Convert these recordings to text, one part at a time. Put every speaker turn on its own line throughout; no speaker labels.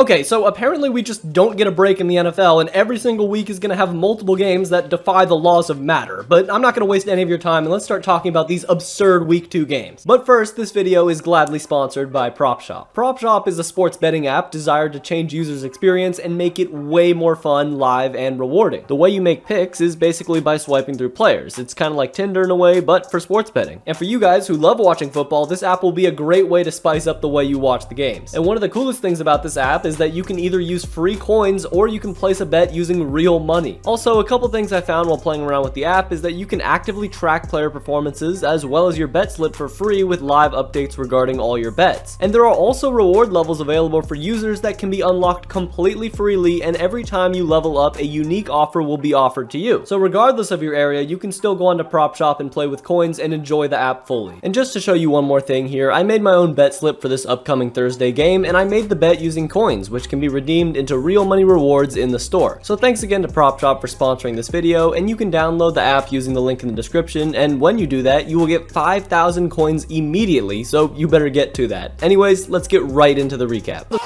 Okay, so apparently we just don't get a break in the NFL, and every single week is going to have multiple games that defy the laws of matter. But I'm not going to waste any of your time, and let's start talking about these absurd Week 2 games. But first, this video is gladly sponsored by PropShop. PropShop is a sports betting app designed to change users' experience and make it way more fun, live, and rewarding. The way you make picks is basically by swiping through players. It's kind of like Tinder in a way, but for sports betting. And for you guys who love watching football, this app will be a great way to spice up the way you watch the games. And one of the coolest things about this app is that you can either use free coins or you can place a bet using real money. Also, a couple things I found while playing around with the app is that you can actively track player performances as well as your bet slip for free with live updates regarding all your bets. And there are also reward levels available for users that can be unlocked completely freely, and every time you level up, a unique offer will be offered to you. So regardless of your area, you can still go onto PropShop and play with coins and enjoy the app fully. And just to show you one more thing here, I made my own bet slip for this upcoming Thursday game, and I made the bet using coins, which can be redeemed into real money rewards in the store. So thanks again to PropShop for sponsoring this video, and you can download the app using the link in the description, and when you do that, you will get 5,000 coins immediately, so you better get to that. Anyways, let's get right into the recap.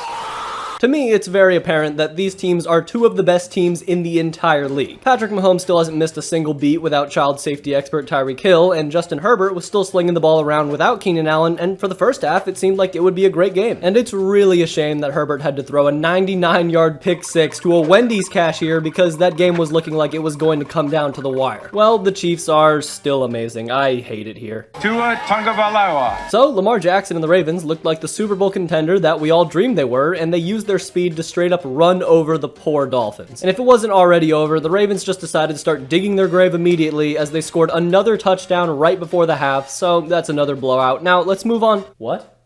To me, it's very apparent that these teams are two of the best teams in the entire league. Patrick Mahomes still hasn't missed a single beat without child safety expert Tyreek Hill, and Justin Herbert was still slinging the ball around without Keenan Allen, and for the first half, it seemed like it would be a great game. And it's really a shame that Herbert had to throw a 99-yard pick six to a Wendy's cashier because that game was looking like it was going to come down to the wire. Well, the Chiefs are still amazing. I hate it here.
Tua Tagovailoa.
So, Lamar Jackson and the Ravens looked like the Super Bowl contender that we all dreamed they were, and they used their speed to straight up run over the poor Dolphins. And if it wasn't already over, the Ravens just decided to start digging their grave immediately as they scored another touchdown right before the half, so that's another blowout. Now, let's move on. What?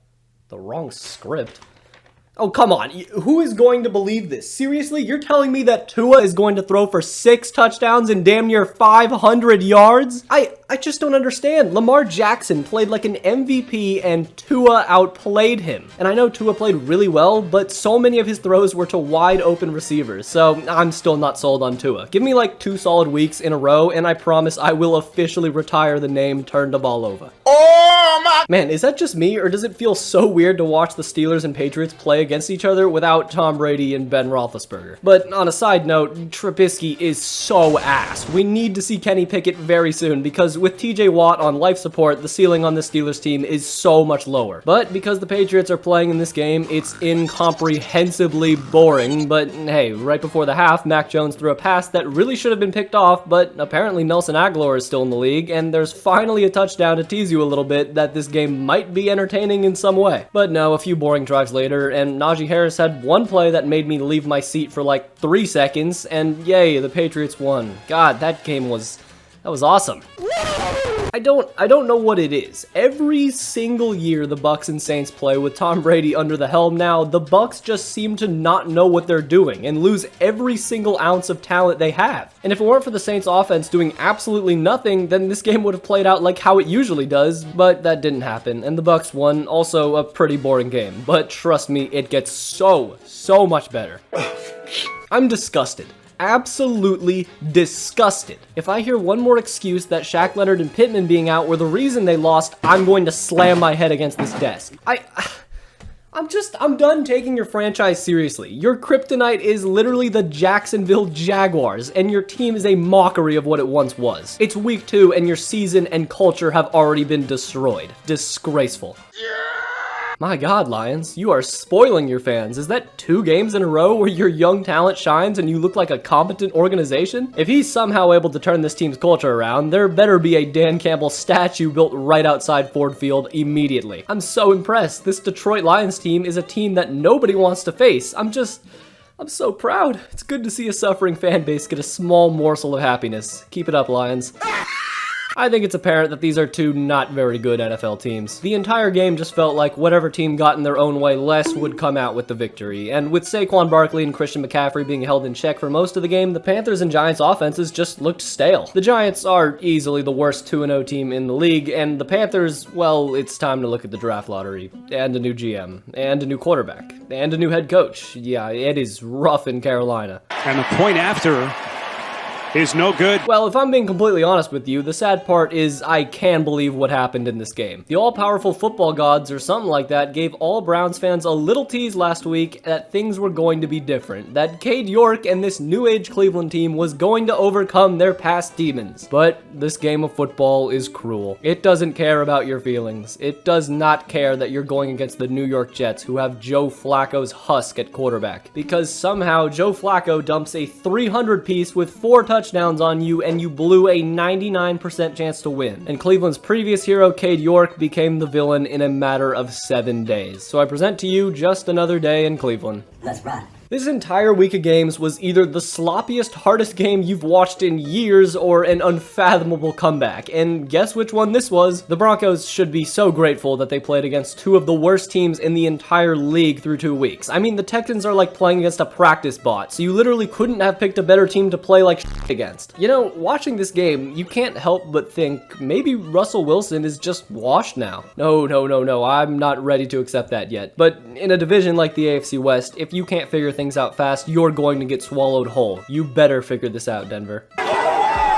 The wrong script. Oh, come on. Who is going to believe this? Seriously? You're telling me that Tua is going to throw for 6 touchdowns and damn near 500 yards? I just don't understand. Lamar Jackson played like an MVP and Tua outplayed him. And I know Tua played really well, but so many of his throws were to wide open receivers, so I'm still not sold on Tua. Give me like 2 solid weeks in a row, and I promise I will officially retire the name Turn the Ball Over.
Oh my!
Man, is that just me, or does it feel so weird to watch the Steelers and Patriots play against each other without Tom Brady and Ben Roethlisberger? But on a side note, Trubisky is so ass. We need to see Kenny Pickett very soon, because with TJ Watt on life support, the ceiling on the Steelers team is so much lower. But because the Patriots are playing in this game, it's incomprehensibly boring. But hey, right before the half, Mac Jones threw a pass that really should have been picked off, but apparently Nelson Aguilar is still in the league, and there's finally a touchdown to tease you a little bit that this game might be entertaining in some way. But no, a few boring drives later, and Najee Harris had one play that made me leave my seat for like 3 seconds, and yay, the Patriots won. God, that game was awesome. I don't know what it is. Every single year the Bucs and Saints play with Tom Brady under the helm now, the Bucs just seem to not know what they're doing and lose every single ounce of talent they have. And if it weren't for the Saints offense doing absolutely nothing, then this game would have played out like how it usually does, but that didn't happen, and the Bucs won. Also a pretty boring game, but trust me, it gets so much better. I'm disgusted. Absolutely disgusted. If I hear one more excuse that Shaq Leonard and Pittman being out were the reason they lost, I'm going to slam my head against this desk. I'm done taking your franchise seriously. Your kryptonite is literally the Jacksonville Jaguars, and your team is a mockery of what it once was. It's week 2, and your season and culture have already been destroyed. Disgraceful. My God, Lions, you are spoiling your fans. Is that 2 games in a row where your young talent shines and you look like a competent organization? If he's somehow able to turn this team's culture around, there better be a Dan Campbell statue built right outside Ford Field immediately. I'm so impressed. This Detroit Lions team is a team that nobody wants to face. I'm so proud. It's good to see a suffering fan base get a small morsel of happiness. Keep it up, Lions. I think it's apparent that these are 2 not very good NFL teams. The entire game just felt like whatever team got in their own way less would come out with the victory, and with Saquon Barkley and Christian McCaffrey being held in check for most of the game, the Panthers and Giants offenses just looked stale. The Giants are easily the worst 2-0 team in the league, and the Panthers, well, it's time to look at the draft lottery, and a new GM, and a new quarterback, and a new head coach. Yeah, it is rough in Carolina.
And the point after is no good.
Well, if I'm being completely honest with you, the sad part is I can believe what happened in this game. The all-powerful football gods or something like that gave all Browns fans a little tease last week that things were going to be different, that Cade York and this new age Cleveland team was going to overcome their past demons. But this game of football is cruel. It doesn't care about your feelings. It does not care that you're going against the New York Jets, who have Joe Flacco's husk at quarterback, because somehow Joe Flacco dumps a 300 piece with 4 touchdowns on you and you blew a 99% chance to win. And Cleveland's previous hero, Cade York, became the villain in a matter of 7 days. So I present to you just another day in Cleveland.
Let's run.
This entire week of games was either the sloppiest, hardest game you've watched in years or an unfathomable comeback. And guess which one this was? The Broncos should be so grateful that they played against 2 of the worst teams in the entire league through 2 weeks. I mean, the Texans are like playing against a practice bot, so you literally couldn't have picked a better team to play like shit against. You know, watching this game, you can't help but think maybe Russell Wilson is just washed now. No, I'm not ready to accept that yet. But in a division like the AFC West, if you can't figure things out fast, you're going to get swallowed whole. You better figure this out, Denver.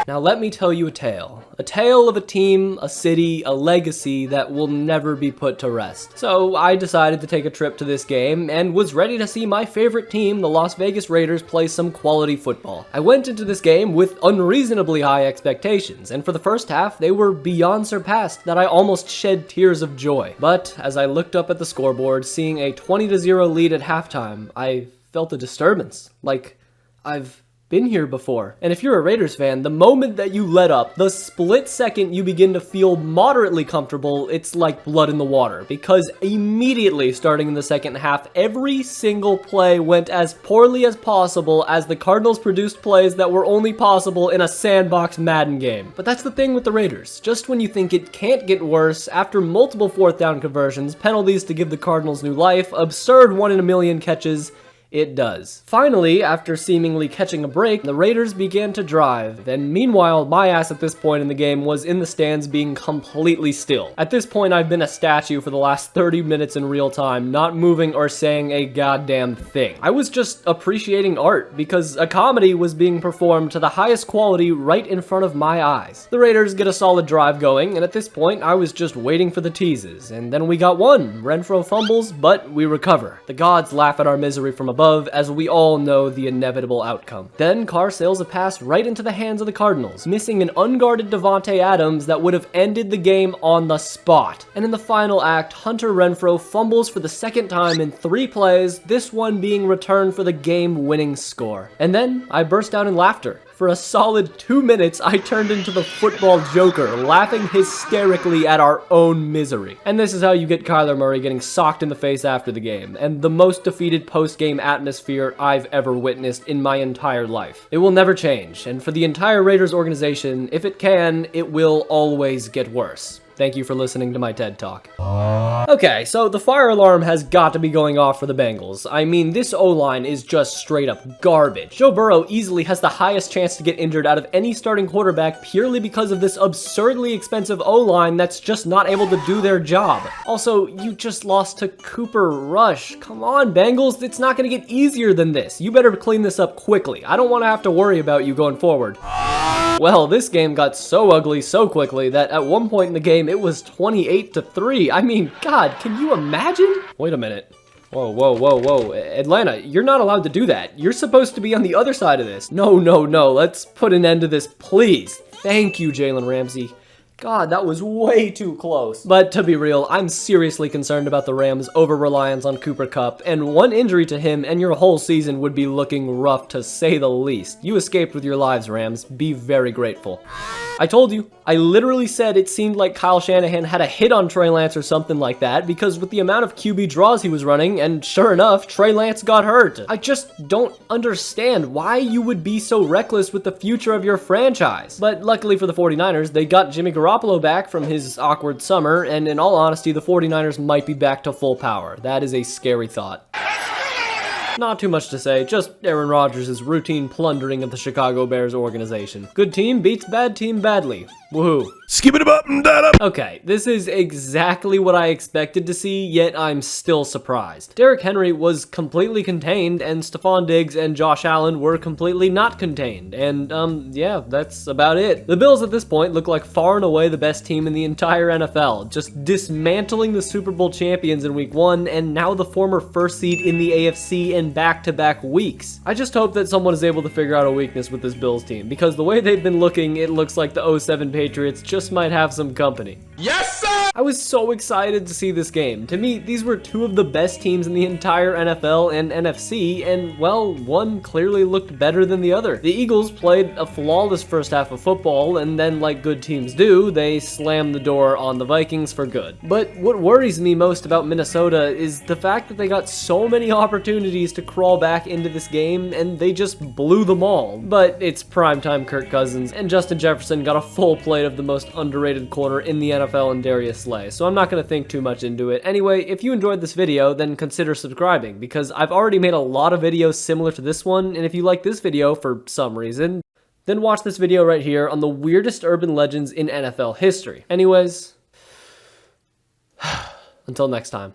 Now let me tell you a tale. A tale of a team, a city, a legacy that will never be put to rest. So I decided to take a trip to this game and was ready to see my favorite team, the Las Vegas Raiders, play some quality football. I went into this game with unreasonably high expectations, and for the first half, they were beyond surpassed that I almost shed tears of joy. But as I looked up at the scoreboard, seeing a 20-0 lead at halftime, I felt a disturbance. Like, I've been here before. And if you're a Raiders fan, the moment that you let up, the split second you begin to feel moderately comfortable, it's like blood in the water. Because immediately starting in the second half, every single play went as poorly as possible as the Cardinals produced plays that were only possible in a sandbox Madden game. But that's the thing with the Raiders. Just when you think it can't get worse, after multiple 4th down conversions, penalties to give the Cardinals new life, absurd 1 in a million catches, it does. Finally, after seemingly catching a break, the Raiders began to drive, and meanwhile, my ass at this point in the game was in the stands being completely still. At this point, I've been a statue for the last 30 minutes in real time, not moving or saying a goddamn thing. I was just appreciating art, because a comedy was being performed to the highest quality right in front of my eyes. The Raiders get a solid drive going, and at this point, I was just waiting for the teases, and then we got one. Renfrow fumbles, but we recover. The gods laugh at our misery from above, as we all know the inevitable outcome. Then Carr sails a pass right into the hands of the Cardinals, missing an unguarded Devontae Adams that would have ended the game on the spot. And in the final act, Hunter Renfrow fumbles for the second time in 3 plays, this one being returned for the game-winning score. And then I burst out in laughter. For a solid 2 minutes, I turned into the football Joker, laughing hysterically at our own misery. And this is how you get Kyler Murray getting socked in the face after the game, and the most defeated post-game atmosphere I've ever witnessed in my entire life. It will never change, and for the entire Raiders organization, if it can, it will always get worse. Thank you for listening to my TED Talk. Okay, so the fire alarm has got to be going off for the Bengals. I mean, this O-line is just straight up garbage. Joe Burrow easily has the highest chance to get injured out of any starting quarterback purely because of this absurdly expensive O-line that's just not able to do their job. Also, you just lost to Cooper Rush. Come on, Bengals, it's not going to get easier than this. You better clean this up quickly. I don't want to have to worry about you going forward. Well, this game got so ugly so quickly that at one point in the game, it was 28-3. I mean, God, can you imagine? Wait a minute. Whoa. Atlanta, you're not allowed to do that. You're supposed to be on the other side of this. No. Let's put an end to this, please. Thank you, Jalen Ramsey. God, that was way too close. But to be real, I'm seriously concerned about the Rams' over-reliance on Cooper Kupp, and one injury to him and your whole season would be looking rough to say the least. You escaped with your lives, Rams. Be very grateful. I told you. I literally said it seemed like Kyle Shanahan had a hit on Trey Lance or something like that, because with the amount of QB draws he was running, and sure enough, Trey Lance got hurt. I just don't understand why you would be so reckless with the future of your franchise. But luckily for the 49ers, they got Jimmy Garoppolo back from his awkward summer, and in all honesty, the 49ers might be back to full power. That is a scary thought. Not too much to say, just Aaron Rodgers' routine plundering of the Chicago Bears organization. Good team beats bad team badly. Woohoo.
Skip it up and that up.
Okay, this is exactly what I expected to see, yet I'm still surprised. Derrick Henry was completely contained, and Stephon Diggs and Josh Allen were completely not contained, and yeah, that's about it. The Bills at this point look like far and away the best team in the entire NFL, just dismantling the Super Bowl champions in week 1, and now the former first seed in the AFC in back-to-back weeks. I just hope that someone is able to figure out a weakness with this Bills team, because the way they've been looking, it looks like the 07 Patriots just might have some company.
Yes, sir!
I was so excited to see this game. To me, these were two of the best teams in the entire NFL and NFC, and well, one clearly looked better than the other. The Eagles played a flawless first half of football, and then like good teams do, they slammed the door on the Vikings for good. But what worries me most about Minnesota is the fact that they got so many opportunities to crawl back into this game, and they just blew them all. But it's primetime Kirk Cousins, and Justin Jefferson got a full plate of the most underrated corner in the NFL in Darius Slay, so I'm not going to think too much into it. Anyway, if you enjoyed this video, then consider subscribing, because I've already made a lot of videos similar to this one, and if you like this video for some reason, then watch this video right here on the weirdest urban legends in NFL history. Anyways, until next time.